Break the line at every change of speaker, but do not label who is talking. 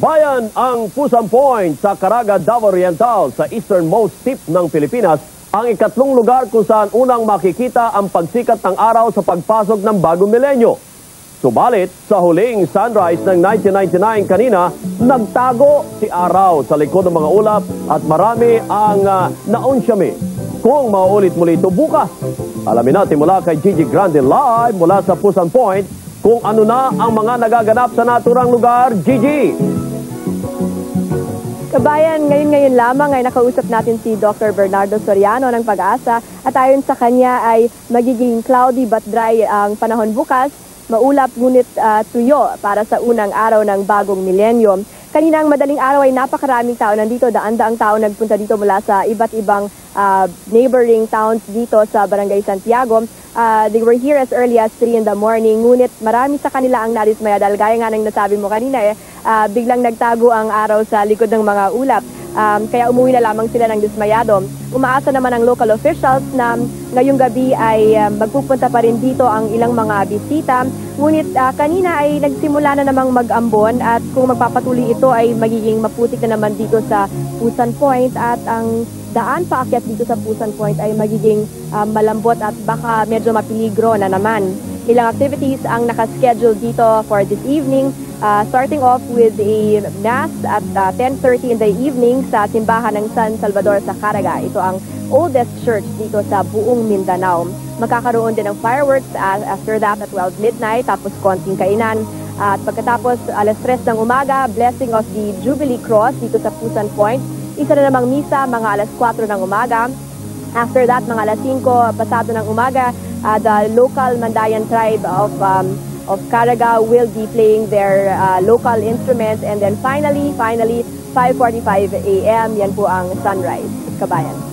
Bayan ang Pusan Point sa Caraga, Davao Oriental sa easternmost tip ng Pilipinas, ang ikatlong lugar kung saan unang makikita ang pagsikat ng araw sa pagpasok ng bagong milenyo. Subalit, sa huling sunrise ng 1999 kanina, nagtago si araw sa likod ng mga ulap at marami ang naunsyami. Kung mauulit muli ito bukas, alamin natin mula kay Gigi Grande live mula sa Pusan Point kung ano na ang mga nagaganap sa naturang lugar. Gigi!
Kabayan, ngayon lamang ay nakausap natin si Dr. Bernardo Soriano ng Pag-asa at ayon sa kanya ay magiging cloudy but dry ang panahon bukas, maulap ngunit tuyo para sa unang araw ng bagong milenyo. Kaninang madaling araw ay napakaraming tao nandito, daan-daang tao nagpunta dito mula sa iba't ibang neighboring towns dito sa Barangay Santiago. They were here as early as 3 in the morning, ngunit marami sa kanila ang nadismaya dahil gaya nga ng nasabi mo kanina biglang nagtago ang araw sa likod ng mga ulap. Kaya umuwi na lamang sila ng dismayado. Umaasa naman ang local officials na ngayong gabi ay magpupunta pa rin dito ang ilang mga bisita. Ngunit kanina ay nagsimula na namang mag-ambon at kung magpapatuloy ito ay magiging maputik na naman dito sa Pusan Point at ang daan paakyat dito sa Pusan Point ay magiging malambot at baka medyo mapiligro na naman. Ilang activities ang nakaschedule dito for this evening. Starting off with a mass at 10:30 in the evening sa simbahan ng San Salvador sa Caraga. Ito ang oldest church dito sa buong Mindanao. Magkakaroon din ng fireworks after that at 12 midnight, tapos konting kainan. At pagkatapos alas 3 ng umaga, blessing of the Jubilee Cross dito sa Pusan Point. Isa na namang misa mga alas 4 ng umaga. After that, mga alas 5 pasado ng umaga, the local Mandayan tribe of Caraga will be playing their local instruments, and then finally 5:45 a.m. yan po ang sunrise. Kabayan.